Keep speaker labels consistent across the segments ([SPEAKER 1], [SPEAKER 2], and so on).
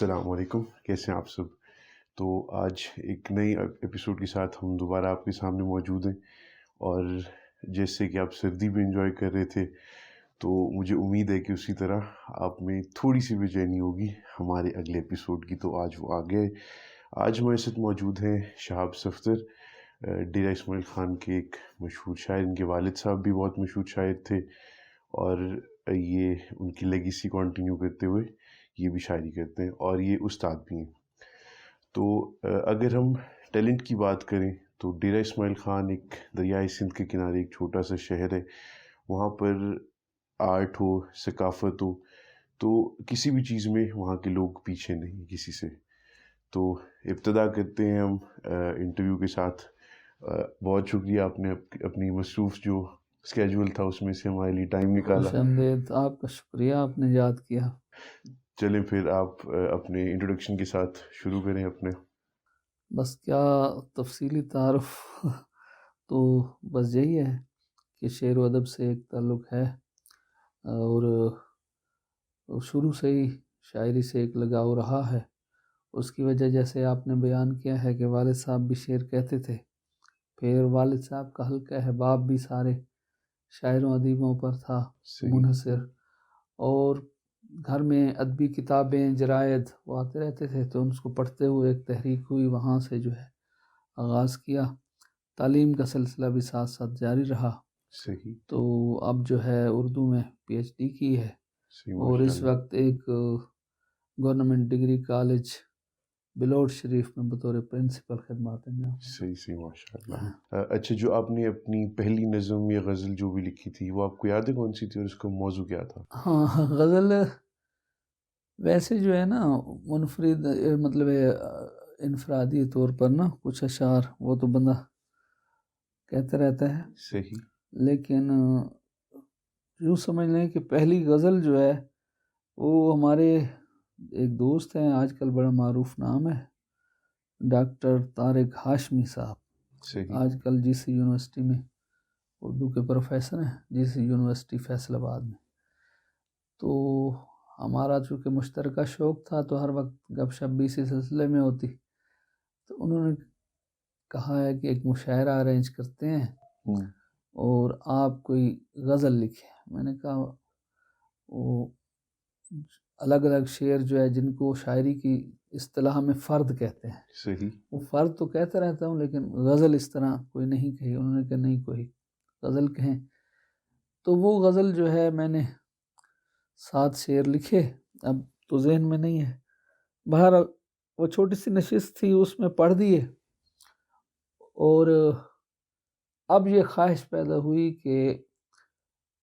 [SPEAKER 1] السلام علیکم، کیسے ہیں آپ سب؟ تو آج ایک نئی ایپیسوڈ کے ساتھ ہم دوبارہ آپ کے سامنے موجود ہیں، اور جیسے کہ آپ سردی بھی انجوائے کر رہے تھے، تو مجھے امید ہے کہ اسی طرح آپ میں تھوڑی سی بے چینی ہوگی ہمارے اگلے ایپیسوڈ کی، تو آج وہ آ گئے۔ آج ہمارے ساتھ موجود ہیں شہاب صفدر، ڈیرہ اسماعیل خان کے ایک مشہور شاعر۔ ان کے والد صاحب بھی بہت مشہور شاعر تھے، اور یہ ان کی لیگیسی کنٹینیو کرتے ہوئے یہ بھی شاعری کرتے ہیں، اور یہ استاد بھی ہیں۔ تو اگر ہم ٹیلنٹ کی بات کریں تو ڈیرہ اسماعیل خان ایک دریائے سندھ کے کنارے ایک چھوٹا سا شہر ہے۔ وہاں پر آرٹ ہو، ثقافت ہو، تو کسی بھی چیز میں وہاں کے لوگ پیچھے نہیں کسی سے۔ تو ابتدا کرتے ہیں ہم انٹرویو کے ساتھ۔ بہت شکریہ، آپ نے اپنی مصروف جو اسکیجول تھا اس میں سے ہمارے لیے ٹائم نکالا۔
[SPEAKER 2] خوش آمدید، آپ کا شکریہ، آپ نے یاد کیا۔
[SPEAKER 1] چلیں پھر آپ اپنے انٹروڈکشن کے ساتھ شروع کریں اپنے۔
[SPEAKER 2] بس کیا تفصیلی تعارف تو بس یہی ہے کہ شعر و ادب سے ایک تعلق ہے، اور شروع سے ہی شاعری سے ایک لگاؤ رہا ہے۔ اس کی وجہ جیسے آپ نے بیان کیا ہے کہ والد صاحب بھی شعر کہتے تھے، پھر والد صاحب کا حلقہ احباب بھی سارے شاعروں ادیبوں پر تھا منحصر، اور گھر میں ادبی کتابیں، جرائد وہ آتے رہتے تھے، تو ان کو پڑھتے ہوئے ایک تحریک ہوئی، وہاں سے جو ہے آغاز کیا۔ تعلیم کا سلسلہ بھی ساتھ ساتھ جاری رہا۔
[SPEAKER 1] صحیح۔
[SPEAKER 2] تو اب جو ہے اردو میں پی ایچ ڈی کی ہے، اور اس وقت ایک گورنمنٹ ڈگری کالج بلوٹ شریف میں بطور پرنسپل خدمات انجام۔
[SPEAKER 1] صحیح ماشاء اللہ۔ اچھا، جو آپ نے اپنی پہلی نظم یا غزل جو بھی لکھی تھی وہ آپ کو یاد ہے کون سی تھی، اور اس کا موضوع کیا تھا؟
[SPEAKER 2] ہاں، غزل ویسے جو ہے نا منفرد، مطلب انفرادی طور پر نا کچھ اشعار وہ تو بندہ کہتا رہتا ہے،
[SPEAKER 1] صحیح۔
[SPEAKER 2] لیکن یوں سمجھ لیں کہ پہلی غزل جو ہے وہ ہمارے ایک دوست ہیں، آج کل بڑا معروف نام ہے، ڈاکٹر طارق ہاشمی صاحب۔
[SPEAKER 1] صحیح۔
[SPEAKER 2] آج کل جی سی یونیورسٹی میں اردو کے پروفیسر ہیں، جی سی یونیورسٹی فیصل آباد میں۔ تو ہمارا چونکہ مشترکہ شوق تھا تو ہر وقت گپ شپ بھی اسی سلسلے میں ہوتی، تو انہوں نے کہا ہے کہ ایک مشاعرہ ارینج کرتے ہیں اور آپ کوئی غزل لکھیں۔ میں نے کہا وہ الگ الگ شعر جو ہے جن کو شاعری کی اصطلاح میں فرد کہتے ہیں،
[SPEAKER 1] صحیح۔
[SPEAKER 2] وہ فرد تو کہتا رہتا ہوں لیکن غزل اس طرح کوئی نہیں کہی۔ انہوں نے کہا نہیں، کوئی غزل کہیں۔ تو وہ غزل جو ہے میں نے 7 شعر لکھے، اب تو ذہن میں نہیں ہے، باہر وہ چھوٹی سی نشست تھی اس میں پڑھ دیے، اور اب یہ خواہش پیدا ہوئی کہ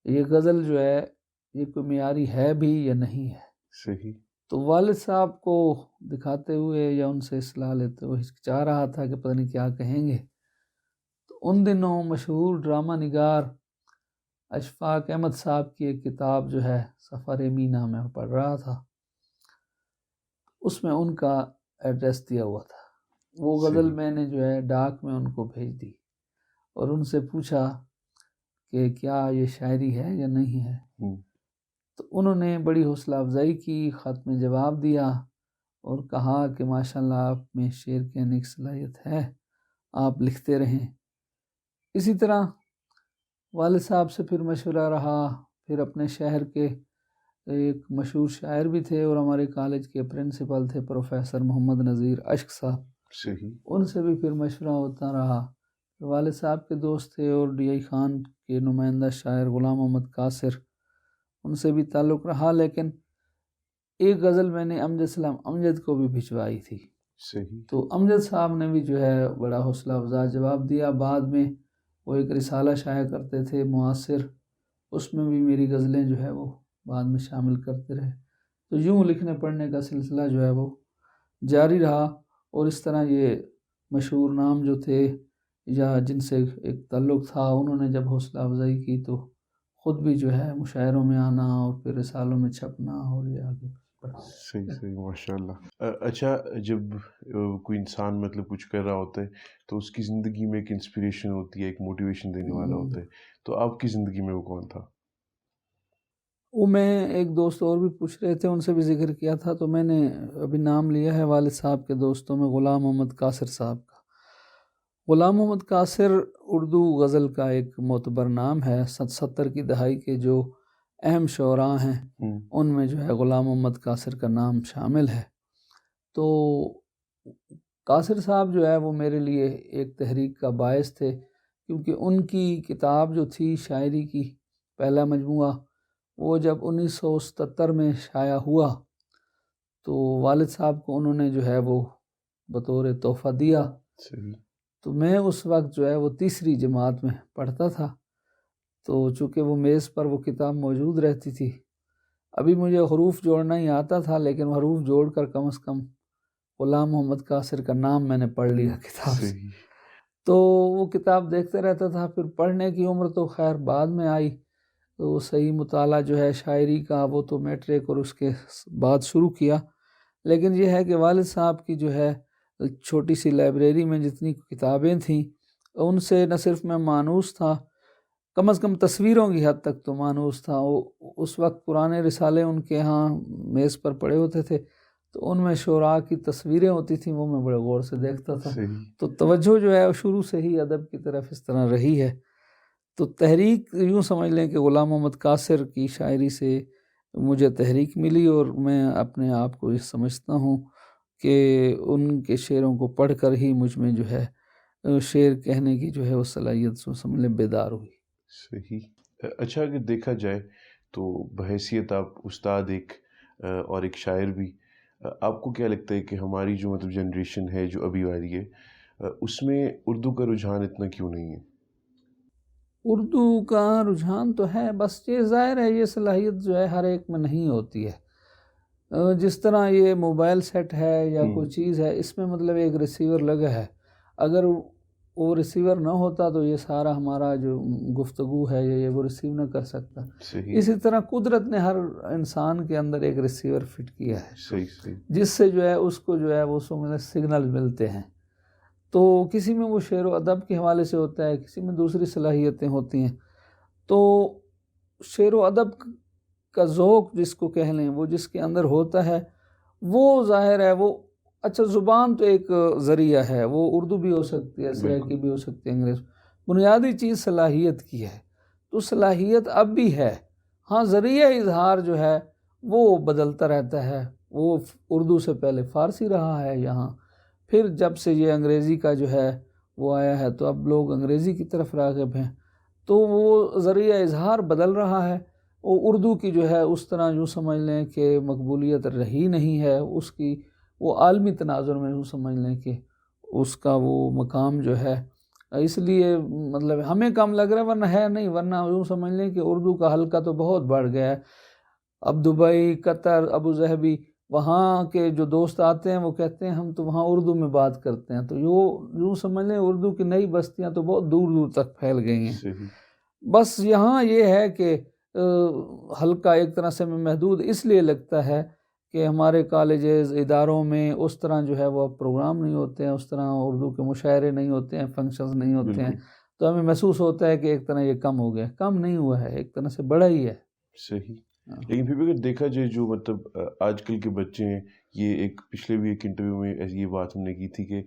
[SPEAKER 2] یہ غزل جو ہے یہ کوئی معیاری ہے بھی یا نہیں ہے۔
[SPEAKER 1] صحیح۔
[SPEAKER 2] تو والد صاحب کو دکھاتے ہوئے یا ان سے اصلاح لیتے ہوئے ہچکچا رہا تھا کہ پتہ نہیں کیا کہیں گے۔ تو ان دنوں مشہور ڈرامہ نگار اشفاق احمد صاحب کی ایک کتاب جو ہے سفر مینا میں پڑھ رہا تھا، اس میں ان کا ایڈریس دیا ہوا تھا۔ وہ غزل میں نے جو ہے ڈاک میں ان کو بھیج دی اور ان سے پوچھا کہ کیا یہ شاعری ہے یا نہیں ہے۔ تو انہوں نے بڑی حوصلہ افزائی کی، خط میں جواب دیا اور کہا کہ ماشاءاللہ آپ میں شعر کہنے کی صلاحیت ہے، آپ لکھتے رہیں۔ اسی طرح والد صاحب سے پھر مشورہ رہا، پھر اپنے شہر کے ایک مشہور شاعر بھی تھے اور ہمارے کالج کے پرنسپل تھے پروفیسر محمد نذیر اشک صاحب،
[SPEAKER 1] صحیح۔
[SPEAKER 2] ان سے بھی پھر مشورہ ہوتا رہا۔ والد صاحب کے دوست تھے اور ڈی آئی خان کے نمائندہ شاعر غلام محمد قاصر، ان سے بھی تعلق رہا، لیکن ایک غزل میں نے امجد سلام امجد کو بھی بھجوائی تھی۔
[SPEAKER 1] صحیح۔
[SPEAKER 2] تو امجد صاحب نے بھی جو ہے بڑا حوصلہ افزا جواب دیا۔ بعد میں وہ ایک رسالہ شائع کرتے تھے معاصر، اس میں بھی میری غزلیں جو ہے وہ بعد میں شامل کرتے رہے۔ تو یوں لکھنے پڑھنے کا سلسلہ جو ہے وہ جاری رہا، اور اس طرح یہ مشہور نام جو تھے یا جن سے ایک تعلق تھا، انہوں نے جب حوصلہ افزائی کی تو خود بھی جو ہے مشاعروں میں آنا اور پھر رسالوں میں چھپنا، اور یہ آگے بڑھا۔
[SPEAKER 1] صحیح ماشاء اللہ۔ اچھا، جب کوئی انسان مطلب کچھ کر رہا ہوتا ہے تو اس کی زندگی میں ایک انسپریشن ہوتی ہے، ایک موٹیویشن دینے والا ہوتا ہے، تو آپ کی زندگی میں وہ کون تھا؟
[SPEAKER 2] وہ میں ایک دوست اور بھی پوچھ رہے تھے، ان سے بھی ذکر کیا تھا، تو میں نے ابھی نام لیا ہے والد صاحب کے دوستوں میں غلام محمد قاصر صاحب کا۔ غلام محمد قاصر اردو غزل کا ایک معتبر نام ہے، 70 کی دہائی کے جو اہم شعراء ہیں ان میں جو ہے غلام محمد قاصر کا نام شامل ہے۔ تو قاصر صاحب جو ہے وہ میرے لیے ایک تحریک کا باعث تھے، کیونکہ ان کی کتاب جو تھی شاعری کی پہلا مجموعہ، وہ جب 1977 میں شائع ہوا تو والد صاحب کو انہوں نے جو ہے وہ بطور تحفہ دیا۔ تو میں اس وقت جو ہے وہ تیسری جماعت میں پڑھتا تھا، تو چونکہ وہ میز پر وہ کتاب موجود رہتی تھی، ابھی مجھے حروف جوڑنا ہی آتا تھا، لیکن حروف جوڑ کر کم از کم غلام محمد قاصر کا نام میں نے پڑھ لیا کتاب سے۔ تو وہ کتاب دیکھتے رہتا تھا۔ پھر پڑھنے کی عمر تو خیر بعد میں آئی، تو صحیح مطالعہ جو ہے شاعری کا وہ تو میٹرک اور اس کے بعد شروع کیا۔ لیکن یہ ہے کہ والد صاحب کی جو ہے چھوٹی سی لائبریری میں جتنی کتابیں تھیں ان سے نہ صرف میں مانوس تھا، کم از کم تصویروں کی حد تک تو مانوس تھا۔ اس وقت پرانے رسالے ان کے ہاں میز پر پڑے ہوتے تھے، تو ان میں شعراء کی تصویریں ہوتی تھیں، وہ میں بڑے غور سے دیکھتا تھا۔ تو توجہ جو ہے شروع سے ہی ادب کی طرف اس طرح رہی ہے۔ تو تحریک یوں سمجھ لیں کہ غلام محمد قاصر کی شاعری سے مجھے تحریک ملی، اور میں اپنے آپ کو یہ سمجھتا ہوں کہ ان کے شعروں کو پڑھ کر ہی مجھ میں جو ہے شعر کہنے کی جو ہے وہ صلاحیت سمجھ لیں بیدار ہوئی۔
[SPEAKER 1] صحیح۔ اچھا، اگر دیکھا جائے تو بحیثیت آپ استاد ایک اور ایک شاعر بھی، آپ کو کیا لگتا ہے کہ ہماری جو جنریشن ہے جو ابھی آ رہی ہے اس میں اردو کا رجحان اتنا کیوں نہیں ہے؟
[SPEAKER 2] اردو کا رجحان تو ہے، بس یہ ظاہر ہے یہ صلاحیت جو ہے ہر ایک میں نہیں ہوتی ہے۔ جس طرح یہ موبائل سیٹ ہے یا کوئی چیز ہے، اس میں مطلب ایک ریسیور لگا ہے، اگر وہ ریسیور نہ ہوتا تو یہ سارا ہمارا جو گفتگو ہے یہ وہ ریسیو نہ کر سکتا۔ اسی طرح قدرت نے ہر انسان کے اندر ایک ریسیور فٹ کیا ہے، جس سے جو ہے اس کو جو ہے وہ سگنل ملتے ہیں۔ تو کسی میں وہ شعر و ادب کے حوالے سے ہوتا ہے، کسی میں دوسری صلاحیتیں ہوتی ہیں۔ تو شعر و ادب کا ذوق جس کو کہہ لیں، وہ جس کے اندر ہوتا ہے وہ ظاہر ہے وہ اچھا، زبان تو ایک ذریعہ ہے، وہ اردو بھی ہو سکتی ہے، سرائکی بھی ہو سکتی ہے، انگریز۔ بنیادی چیز صلاحیت کی ہے، تو صلاحیت اب بھی ہے، ہاں ذریعہ اظہار جو ہے وہ بدلتا رہتا ہے۔ وہ اردو سے پہلے فارسی رہا ہے یہاں، پھر جب سے یہ انگریزی کا جو ہے وہ آیا ہے تو اب لوگ انگریزی کی طرف راغب ہیں، تو وہ ذریعہ اظہار بدل رہا ہے۔ وہ اردو کی جو ہے اس طرح یوں سمجھ لیں کہ مقبولیت رہی نہیں ہے، اس کی وہ عالمی تناظر میں یوں سمجھ لیں کہ اس کا وہ مقام جو ہے اس لیے مطلب ہمیں کم لگ رہا ہے، ورنہ ہے نہیں، ورنہ یوں سمجھ لیں کہ اردو کا حلقہ تو بہت بڑھ گیا ہے۔ اب دبئی، قطر، ابو ظہبی، وہاں کے جو دوست آتے ہیں وہ کہتے ہیں ہم تو وہاں اردو میں بات کرتے ہیں، تو یوں سمجھ لیں اردو کی نئی بستیاں تو بہت دور دور تک پھیل گئی ہیں۔ بس یہاں یہ ہے کہ حلقہ ایک طرح سے محدود اس لیے لگتا ہے کہ ہمارے کالجز، اداروں میں اس طرح جو ہے وہ پروگرام نہیں ہوتے ہیں، اس طرح اردو کے مشاعرے نہیں ہوتے ہیں، فنکشنز نہیں ہوتے ہیں، تو ہمیں محسوس ہوتا ہے کہ ایک طرح یہ کم ہو گیا۔ کم نہیں ہوا ہے، ایک طرح سے بڑا ہی ہے۔
[SPEAKER 1] صحیح۔ لیکن پھر بھی اگر دیکھا جائے جو مطلب آج کل کے بچے ہیں، یہ ایک پچھلے بھی ایک انٹرویو میں ایسی یہ بات ہم نے کی تھی کہ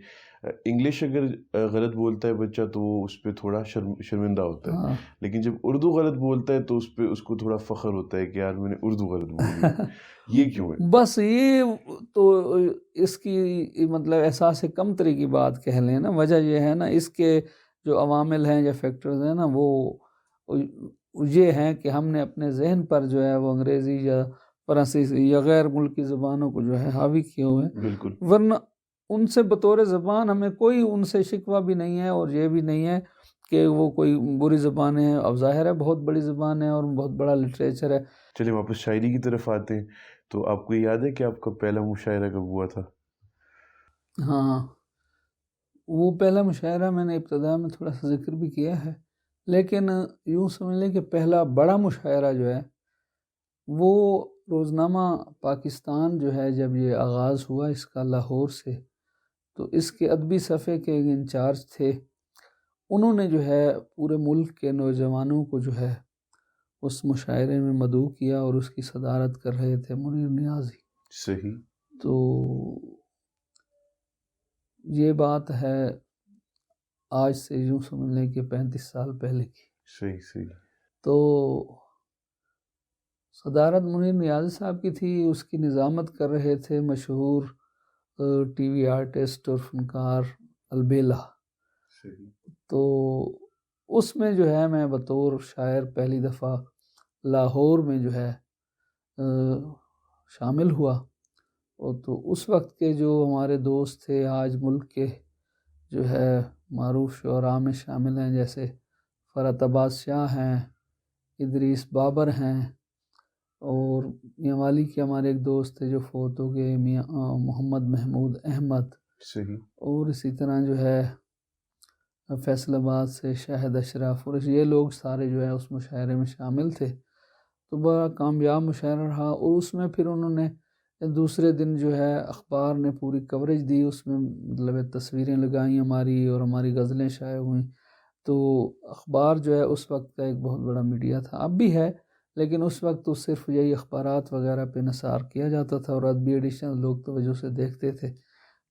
[SPEAKER 1] انگلش اگر غلط بولتا ہے بچہ تو وہ اس پہ تھوڑا شرمندہ ہوتا ہے، لیکن جب اردو غلط بولتا ہے تو اس پہ اس کو تھوڑا فخر ہوتا ہے کہ یار میں نے اردو غلط بولی۔ یہ کیوں ہے؟
[SPEAKER 2] بس یہ تو اس کی مطلب احساس کمتری کی بات کہہ لیں نا، وجہ یہ ہے نا، اس کے جو عوامل ہیں یا فیکٹرز ہیں نا، وہ یہ ہیں کہ ہم نے اپنے ذہن پر جو ہے وہ انگریزی یا فرانسیسی یا غیر ملکی زبانوں کو جو ہے حاوی کیے ہوئے ہیں۔
[SPEAKER 1] بالکل۔
[SPEAKER 2] ورنہ ان سے بطور زبان ہمیں کوئی ان سے شکوہ بھی نہیں ہے، اور یہ بھی نہیں ہے کہ وہ کوئی بری زبانیں ہیں۔ اب ظاہر ہے بہت بڑی زبان ہے اور بہت بڑا لٹریچر ہے۔
[SPEAKER 1] چلیں واپس شاعری کی طرف آتے ہیں، تو آپ کو یاد ہے کہ آپ کا پہلا مشاعرہ کب ہوا تھا؟
[SPEAKER 2] ہاں، وہ پہلا مشاعرہ میں نے ابتدا میں تھوڑا سا ذکر بھی کیا ہے، لیکن یوں سمجھ لیں کہ پہلا بڑا مشاعرہ جو ہے وہ روزنامہ پاکستان جو ہے جب یہ آغاز ہوا اس کا لاہور سے، تو اس کے ادبی صفحے کے انچارج تھے، انہوں نے جو ہے پورے ملک کے نوجوانوں کو جو ہے اس مشاعرے میں مدعو کیا اور اس کی صدارت کر رہے تھے منیر نیازی.
[SPEAKER 1] صحیح.
[SPEAKER 2] تو یہ بات ہے آج سے یوں سمجھ لیں کہ 35 سال پہلے کی.
[SPEAKER 1] صحیح صحیح.
[SPEAKER 2] تو صدارت منیر نیازی صاحب کی تھی. اس کی نظامت کر رہے تھے مشہور ٹی وی آرٹسٹ اور فنکار البیلا.
[SPEAKER 1] صحیح.
[SPEAKER 2] تو اس میں جو ہے میں بطور شاعر پہلی دفعہ لاہور میں جو ہے شامل ہوا. اور تو اس وقت کے جو ہمارے دوست تھے آج ملک کے جو ہے معروف شعراء میں شامل ہیں، جیسے فرحت عباس شاہ ہیں، ادریس بابر ہیں، اور میاں والی کے ہمارے ایک دوست تھے جو فوت ہو گئے، میاں محمد محمود احمد.
[SPEAKER 1] صحیح.
[SPEAKER 2] اور اسی طرح جو ہے فیصل آباد سے شاہد اشرف، اور یہ لوگ سارے جو ہے اس مشاعرے میں شامل تھے. تو بڑا کامیاب مشاعرہ رہا. اور اس میں پھر انہوں نے دوسرے دن جو ہے اخبار نے پوری کوریج دی. اس میں مطلب تصویریں لگائیں ہماری اور ہماری غزلیں شائع ہوئیں. تو اخبار جو ہے اس وقت کا ایک بہت بڑا میڈیا تھا، اب بھی ہے، لیکن اس وقت تو صرف یہی اخبارات وغیرہ پہ نثار کیا جاتا تھا اور ادبی ایڈیشن لوگ توجہ سے دیکھتے تھے.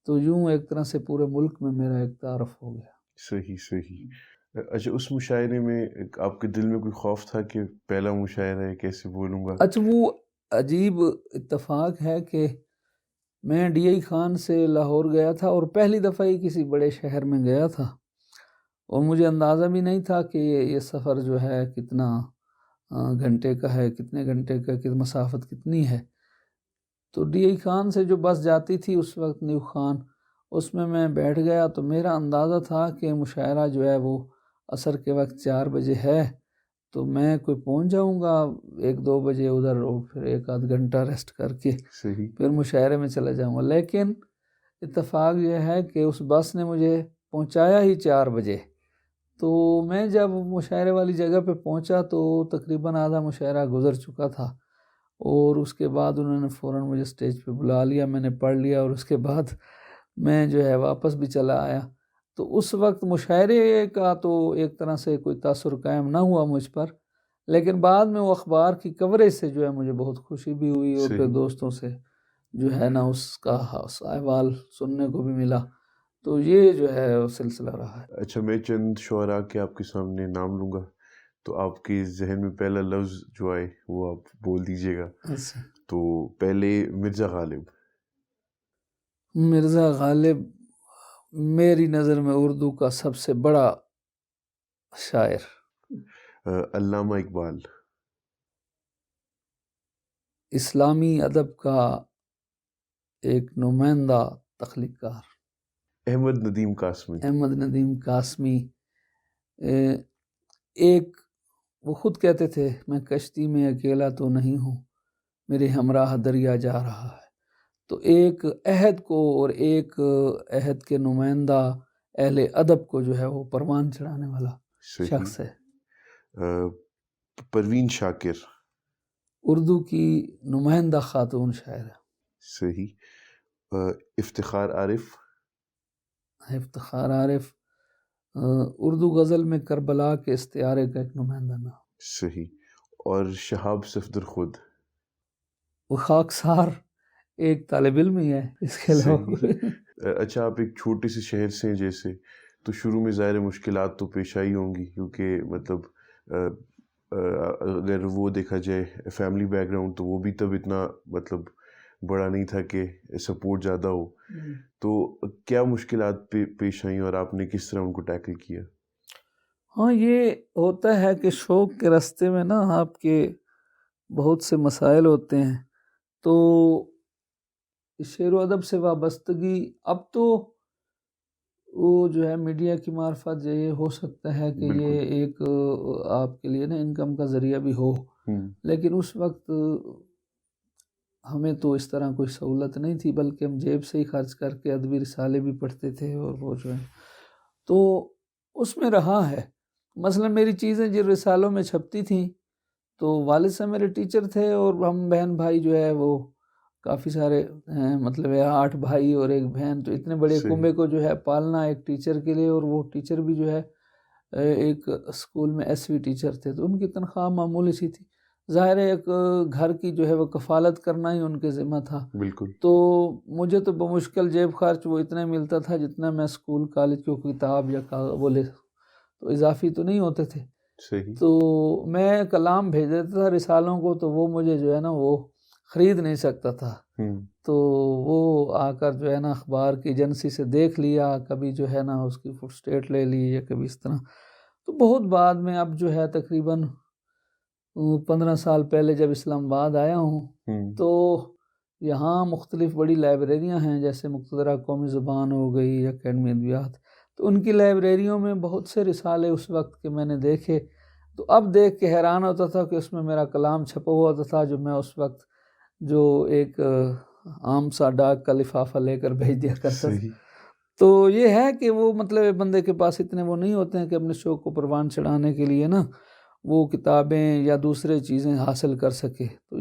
[SPEAKER 2] تو یوں ایک طرح سے پورے ملک میں میرا ایک تعارف ہو گیا.
[SPEAKER 1] صحیح صحیح. اچھا، اس مشاعرے میں آپ کے دل میں کوئی خوف تھا کہ پہلا مشاعرہ ہے، کیسے بولوں گا؟
[SPEAKER 2] اچھا، وہ عجیب اتفاق ہے کہ میں ڈی آئی خان سے لاہور گیا تھا اور پہلی دفعہ ہی کسی بڑے شہر میں گیا تھا، اور مجھے اندازہ بھی نہیں تھا کہ یہ سفر جو ہے کتنا گھنٹے کا ہے، کتنے گھنٹے کا، مسافت کتنی ہے. تو ڈی آئی خان سے جو بس جاتی تھی اس وقت نیو خان، اس میں بیٹھ گیا. تو میرا اندازہ تھا کہ مشاعرہ جو ہے وہ عصر کے وقت 4 بجے ہے، تو میں کوئی پہنچ جاؤں گا 1-2 بجے ادھر، اور پھر 1-8 گھنٹہ ریسٹ کر کے
[SPEAKER 1] صحیح.
[SPEAKER 2] پھر مشاعرے میں چلا جاؤں گا. لیکن اتفاق یہ ہے کہ اس بس نے مجھے پہنچایا ہی 4 بجے. تو میں جب مشاعرے والی جگہ پہ پہنچا تو تقریباً آدھا مشاعرہ گزر چکا تھا، اور اس کے بعد انہوں نے فوراً مجھے سٹیج پہ بلا لیا. میں نے پڑھ لیا اور اس کے بعد میں جو ہے واپس بھی چلا آیا. تو اس وقت مشاعرے کا تو ایک طرح سے کوئی تاثر قائم نہ ہوا مجھ پر، لیکن بعد میں وہ اخبار کی کوریج سے جو ہے مجھے بہت خوشی بھی ہوئی، اور پھر دوستوں سے جو ہے نا اس کا احوال سننے کو بھی ملا. تو یہ جو ہے سلسلہ رہا ہے.
[SPEAKER 1] اچھا، میں چند شعراء کے آپ کے سامنے نام لوں گا، تو آپ کے ذہن میں پہلا لفظ جو آئے وہ آپ بول دیجیے گا. تو پہلے مرزا غالب.
[SPEAKER 2] مرزا غالب میری نظر میں اردو کا سب سے بڑا شاعر.
[SPEAKER 1] علامہ اقبال.
[SPEAKER 2] اسلامی ادب کا ایک نمائندہ تخلیق کار.
[SPEAKER 1] احمد ندیم قاسمی.
[SPEAKER 2] احمد ندیم قاسمی ایک، وہ خود کہتے تھے میں کشتی میں اکیلا تو نہیں ہوں، میرے ہمراہ دریا جا رہا ہے. تو ایک عہد کو اور ایک عہد کے نمائندہ اہل ادب کو جو ہے وہ پروان چڑھانے والا شخص ہے.
[SPEAKER 1] پروین شاکر.
[SPEAKER 2] اردو کی نمائندہ خاتون شاعر.
[SPEAKER 1] صحیح. افتخار عارف.
[SPEAKER 2] افتخار عارف اردو غزل میں کربلا کے استعارے کا ایک نمائندہ نام.
[SPEAKER 1] صحیح. اور شہاب صفدر خود.
[SPEAKER 2] وہ خاکسار ایک طالب علم ہی ہے اس کے علاوہ.
[SPEAKER 1] اچھا، آپ ایک چھوٹے سے شہر سے ہیں جیسے، تو شروع میں ظاہر مشکلات تو پیش آئی ہوں گی، کیونکہ مطلب اگر وہ دیکھا جائے فیملی بیک گراؤنڈ تو وہ بھی تب اتنا مطلب بڑا نہیں تھا کہ سپورٹ زیادہ ہو. تو کیا مشکلات پیش آئیں اور آپ نے کس طرح ان کو ٹیکل کیا؟
[SPEAKER 2] ہاں، یہ ہوتا ہے کہ شوق کے راستے میں نا آپ کے بہت سے مسائل ہوتے ہیں. تو شعر و ادب سے وابستگی، اب تو وہ جو ہے میڈیا کی معرفت یہ ہو سکتا ہے کہ
[SPEAKER 1] بالکل.
[SPEAKER 2] یہ ایک آپ کے لیے نا انکم کا ذریعہ بھی ہو، لیکن اس وقت ہمیں تو اس طرح کوئی سہولت نہیں تھی، بلکہ ہم جیب سے ہی خرچ کر کے ادبی رسالے بھی پڑھتے تھے. اور وہ جو ہے تو اس میں رہا ہے. مثلا میری چیزیں جن رسالوں میں چھپتی تھیں تو والد صاحب میرے ٹیچر تھے، اور ہم بہن بھائی جو ہے وہ کافی سارے ہیں، مطلب 8 بھائی اور 1 بہن. تو اتنے بڑے کنبے کو جو ہے پالنا ایک ٹیچر کے لیے، اور وہ ٹیچر بھی جو ہے ایک اسکول میں ایس وی ٹیچر تھے، تو ان کی تنخواہ معمولی سی تھی، ظاہر ہے ایک گھر کی جو ہے وہ کفالت کرنا ہی ان کے ذمہ تھا،
[SPEAKER 1] بالکل
[SPEAKER 2] تو مجھے تو بمشکل جیب خرچ وہ اتنا ملتا تھا جتنا میں اسکول کالج کو کتاب یا بولے تو اضافی تو نہیں ہوتے تھے،
[SPEAKER 1] صحیح
[SPEAKER 2] تو میں کلام بھیج دیتا تھا رسالوں کو، تو وہ مجھے جو ہے نا وہ خرید نہیں سکتا تھا، تو وہ آ کر جو ہے نا اخبار کی ایجنسی سے دیکھ لیا، کبھی جو ہے نا اس کی فٹ اسٹیٹ لے لی یا کبھی اس طرح، تو بہت بعد میں اب جو ہے تقریباً 15 سال پہلے جب اسلام آباد آیا ہوں تو یہاں مختلف بڑی لائبریریاں ہیں، جیسے مقتدرہ قومی زبان ہو گئی، اکیڈمی ادبیات، تو ان کی لائبریریوں میں بہت سے رسالے اس وقت کے میں نے دیکھے، تو اب دیکھ کے حیران ہوتا تھا کہ اس میں میرا کلام چھپا ہوا ہوتا تھا، جو میں اس وقت جو ایک عام سا ڈاک کا لفافہ لے کر بھیج دیا کرتا تھا۔
[SPEAKER 1] صحیح
[SPEAKER 2] تو یہ ہے کہ وہ مطلب بندے کے پاس اتنے وہ نہیں ہوتے ہیں کہ اپنے شوق کو پروان چڑھانے کے لیے نا وہ کتابیں یا دوسرے چیزیں حاصل کر سکے، تو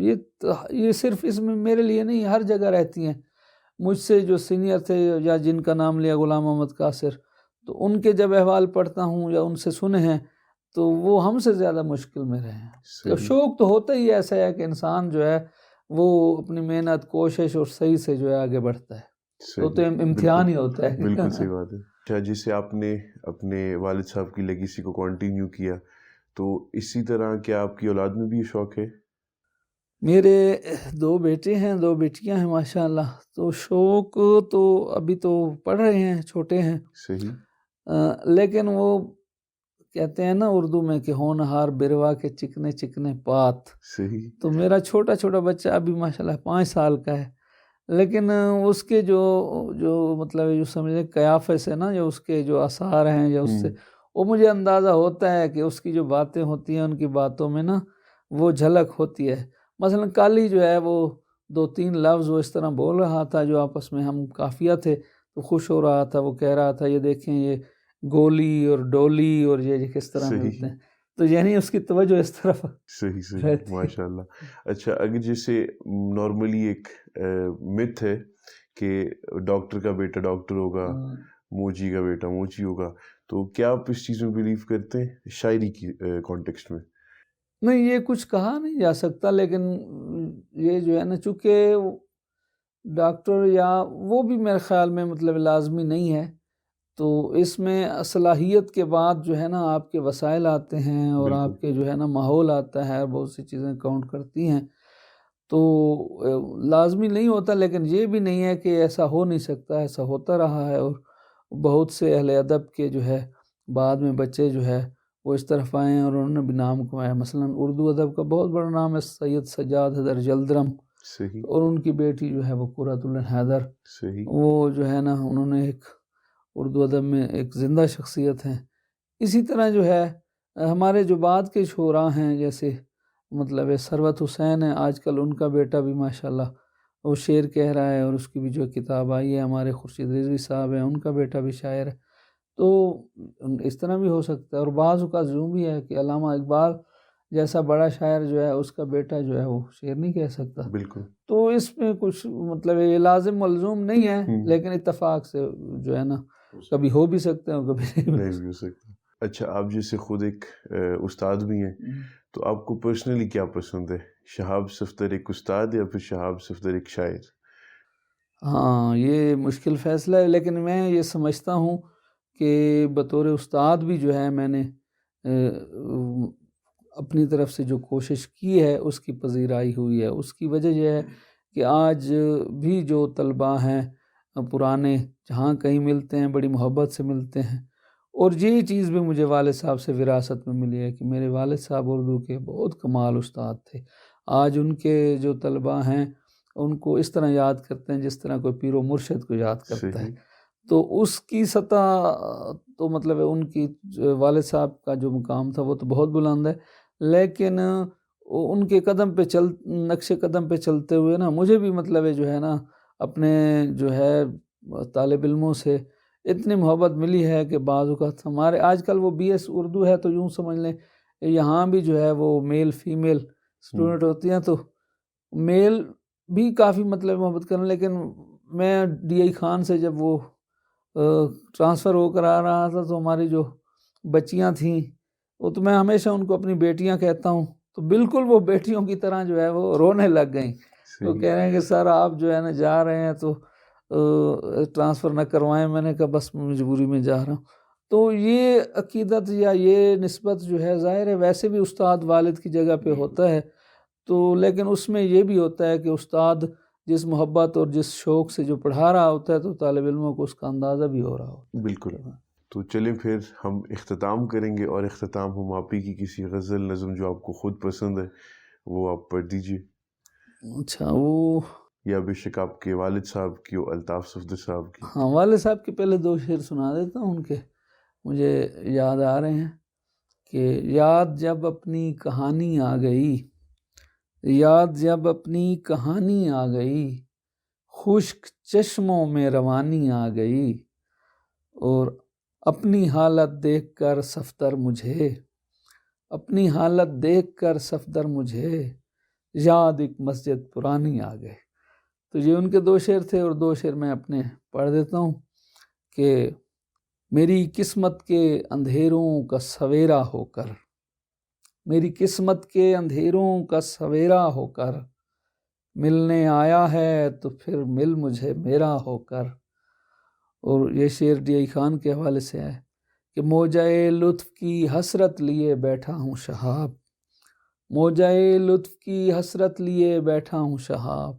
[SPEAKER 2] یہ صرف اس میں میرے لیے نہیں، ہر جگہ رہتی ہیں۔ مجھ سے جو سینئر تھے یا جن کا نام لیا غلام محمد قاصر، تو ان کے جب احوال پڑھتا ہوں یا ان سے سنے ہیں تو وہ ہم سے زیادہ مشکل میں رہے ہیں۔ تو
[SPEAKER 1] صحیح
[SPEAKER 2] شوق تو ہوتا ہی ایسا ہے کہ انسان جو ہے وہ اپنی محنت کوشش اور صحیح سے جو ہے آگے بڑھتا ہے، وہ تو
[SPEAKER 1] صحیح
[SPEAKER 2] امتحان ہی ہوتا ہے۔
[SPEAKER 1] بالکل صحیح بات ہے۔ اچھا، جیسے آپ نے اپنے والد صاحب کی لیگیسی کو کنٹینیو کیا، تو اسی طرح کیا آپ کی اولاد میں بھی یہ شوق ہے؟
[SPEAKER 2] میرے 2 بیٹے ہیں، 2 بیٹیاں ہیں ماشاءاللہ، تو شوق تو ابھی تو پڑھ رہے ہیں، چھوٹے ہیں،
[SPEAKER 1] صحیح
[SPEAKER 2] لیکن وہ کہتے ہیں نا اردو میں کہ ہونہار بروا کے چکنے چکنے پات،
[SPEAKER 1] صحیح
[SPEAKER 2] تو میرا چھوٹا چھوٹا بچہ ابھی ماشاءاللہ 5 سال کا ہے، لیکن اس کے جو مطلب جو سمجھیں قیافے سے نا، جو اس کے جو آثار ہیں یا اس سے وہ مجھے اندازہ ہوتا ہے کہ اس کی جو باتیں ہوتی ہیں ان کی باتوں میں نا وہ جھلک ہوتی ہے۔ مثلا کل ہی جو ہے وہ 2-3 لفظ وہ اس طرح بول رہا تھا، جو آپس میں ہم قافیہ تھے تو خوش ہو رہا تھا، وہ کہہ رہا تھا یہ دیکھیں یہ گولی اور ڈولی اور یہ کس طرح
[SPEAKER 1] صحیح
[SPEAKER 2] ملتے ہیں، تو یعنی اس کی توجہ اس طرف
[SPEAKER 1] صحیح صحیح
[SPEAKER 2] رہتی ہے۔
[SPEAKER 1] ماشاء اللہ۔ اچھا، اگر جیسے نارملی ایک مت ہے کہ ڈاکٹر کا بیٹا ڈاکٹر ہوگا، موچی کا بیٹا موچی ہوگا، تو کیا آپ اس چیز میں بلیو کرتے ہیں شاعری کی کانٹیکسٹ میں؟
[SPEAKER 2] نہیں، یہ کچھ کہا نہیں جا سکتا، لیکن یہ جو ہے نا چونکہ ڈاکٹر یا وہ بھی میرے خیال میں مطلب لازمی نہیں ہے، تو اس میں صلاحیت کے بعد جو ہے نا آپ کے وسائل آتے ہیں اور
[SPEAKER 1] بالکل
[SPEAKER 2] آپ کے جو ہے نا ماحول آتا ہے، بہت سی چیزیں کاؤنٹ کرتی ہیں، تو لازمی نہیں ہوتا، لیکن یہ بھی نہیں ہے کہ ایسا ہو نہیں سکتا، ایسا ہوتا رہا ہے، اور بہت سے اہل ادب کے جو ہے بعد میں بچے جو ہے وہ اس طرف آئے ہیں اور انہوں نے بھی نام کمایا۔ مثلا اردو ادب کا بہت بڑا نام ہے سید سجاد حیدر جلدرم،
[SPEAKER 1] صحیح
[SPEAKER 2] اور ان کی بیٹی جو ہے وہ قرۃ العین حیدر،
[SPEAKER 1] صحیح
[SPEAKER 2] وہ جو ہے نا انہوں نے ایک اردو ادب میں ایک زندہ شخصیت ہیں۔ اسی طرح جو ہے ہمارے جو بعد کے شعراء ہیں، جیسے مطلب ثروت حسین ہیں، آج کل ان کا بیٹا بھی ماشاءاللہ وہ شعر کہہ رہا ہے، اور اس کی بھی جو کتاب آئی ہے، ہمارے خورشید رضوی صاحب ہیں، ان کا بیٹا بھی شاعر ہے، تو اس طرح بھی ہو سکتا ہے۔ اور بعض اوقات یوں بھی ہے کہ علامہ اقبال جیسا بڑا شاعر جو ہے اس کا بیٹا جو ہے وہ شعر نہیں کہہ سکتا،
[SPEAKER 1] بالکل
[SPEAKER 2] تو اس میں کچھ مطلب یہ لازم ملزوم نہیں ہے، لیکن اتفاق سے جو ہے نا کبھی ہو بھی سکتے ہیں اور کبھی
[SPEAKER 1] نہیں بھی ہو سکتا۔ اچھا، آپ جیسے خود ایک استاد بھی ہیں، تو آپ کو پرسنلی کیا پسند ہے، شہاب صفدر ایک استاد یا پھر شہاب صفدر ایک شاعر؟
[SPEAKER 2] ہاں، یہ مشکل فیصلہ ہے، لیکن میں یہ سمجھتا ہوں کہ بطور استاد بھی جو ہے میں نے اپنی طرف سے جو کوشش کی ہے اس کی پذیرائی ہوئی ہے۔ اس کی وجہ یہ ہے کہ آج بھی جو طلباء ہیں پرانے جہاں کہیں ملتے ہیں بڑی محبت سے ملتے ہیں، اور یہ چیز بھی مجھے والد صاحب سے وراثت میں ملی ہے کہ میرے والد صاحب اردو کے بہت کمال استاد تھے۔ آج ان کے جو طلباء ہیں ان کو اس طرح یاد کرتے ہیں جس طرح کوئی پیر و مرشد کو یاد کرتا ہے، تو اس کی سطح تو مطلب ان کی والد صاحب کا جو مقام تھا وہ تو بہت بلند ہے، لیکن ان کے نقش قدم پہ چلتے ہوئے نا مجھے بھی مطلب جو ہے نا اپنے جو ہے طالب علموں سے اتنی محبت ملی ہے کہ بعض اوقات ہمارے آج کل وہ BS اردو ہے تو یوں سمجھ لیں یہاں بھی جو ہے وہ میل فیمیل اسٹوڈنٹ ہوتی ہیں، تو میل بھی کافی مطلب محبت کریں، لیکن میں DI خان سے جب وہ ٹرانسفر ہو کر آ رہا تھا تو ہماری جو بچیاں تھیں وہ تو میں ہمیشہ ان کو اپنی بیٹیاں کہتا ہوں، تو بالکل وہ بیٹیوں کی طرح جو ہے وہ رونے لگ گئیں. وہ کہہ رہے ہیں کہ سر آپ جو ہے نا جا رہے ہیں تو ٹرانسفر نہ کروائیں. میں نے کہا بس مجبوری میں جا رہا ہوں. تو یہ عقیدت یا یہ نسبت جو ہے ظاہر ہے ویسے بھی استاد والد کی جگہ پہ ہوتا ہے، تو لیکن اس میں یہ بھی ہوتا ہے کہ استاد جس محبت اور جس شوق سے جو پڑھا رہا ہوتا ہے تو طالب علموں کو اس کا اندازہ بھی ہو رہا ہوتا ہے.
[SPEAKER 1] بالکل. تو چلیں پھر ہم اختتام کریں گے، اور اختتام ہم آپ ہی کی کسی غزل نظم جو آپ کو خود پسند ہے وہ آپ پڑھ دیجیے.
[SPEAKER 2] اچھا وہ
[SPEAKER 1] یا بے شک آپ کے والد صاحب کی اور الطاف صفدر صاحب کی.
[SPEAKER 2] ہاں والد صاحب کے پہلے 2 شعر سنا دیتا ہوں، ان کے مجھے یاد آ رہے ہیں کہ یاد جب اپنی کہانی آ گئی، یاد جب اپنی کہانی آ گئی، خشک چشموں میں روانی آ گئی، اور اپنی حالت دیکھ کر صفدر مجھے، اپنی حالت دیکھ کر صفدر مجھے، یاد ایک مسجد پرانی آ گئے. تو یہ ان کے 2 شعر تھے، اور 2 شعر میں اپنے پڑھ دیتا ہوں کہ میری قسمت کے اندھیروں کا سویرا ہو کر، میری قسمت کے اندھیروں کا سویرا ہو کر، ملنے آیا ہے تو پھر مل مجھے میرا ہو کر. اور یہ شعر ڈی آئی خان کے حوالے سے ہے کہ موجۂ لطف کی حسرت لیے بیٹھا ہوں شہاب، موجۂ لطف کی حسرت لیے بیٹھا ہوں شہاب،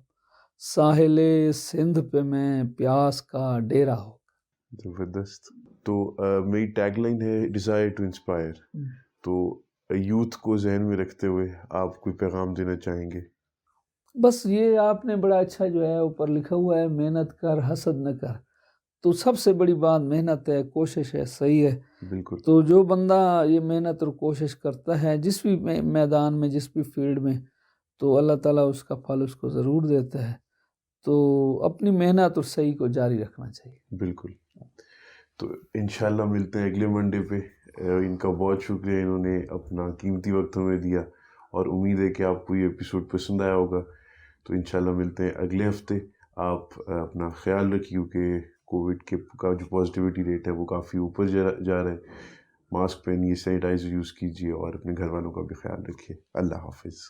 [SPEAKER 2] ساحل سندھ پہ میں پیاس کا ڈیرا ہو.
[SPEAKER 1] زبردست. تو میری ٹیگ لائن ہے ڈیزائر ٹو انسپائر. تو یوتھ کو ذہن میں رکھتے ہوئے آپ کوئی پیغام دینا چاہیں گے؟
[SPEAKER 2] بس یہ آپ نے بڑا اچھا جو ہے اوپر لکھا ہوا ہے، محنت کر حسد نہ کر. تو سب سے بڑی بات محنت ہے، کوشش ہے، صحیح ہے.
[SPEAKER 1] بالکل.
[SPEAKER 2] تو جو بندہ یہ محنت اور کوشش کرتا ہے جس بھی میدان میں، جس بھی فیلڈ میں، تو اللہ تعالیٰ اس کا پھل اس کو ضرور دیتا ہے. تو اپنی محنت اور صحیح کو جاری رکھنا چاہیے.
[SPEAKER 1] بالکل. تو انشاءاللہ ملتے ہیں اگلے منڈے پہ. ان کا بہت شکریہ، انہوں نے اپنا قیمتی وقت ہمیں دیا، اور امید ہے کہ آپ کو یہ ایپیسوڈ پسند آیا ہوگا. تو انشاءاللہ ملتے ہیں اگلے ہفتے. آپ اپنا خیال رکھیے کہ کووڈ کا جو پازیٹیوٹی ریٹ ہے وہ کافی اوپر جا رہا ہے. ماسک پہنیے، سینیٹائزر یوز کیجیے، اور اپنے گھر والوں کا بھی خیال رکھیے. اللہ حافظ.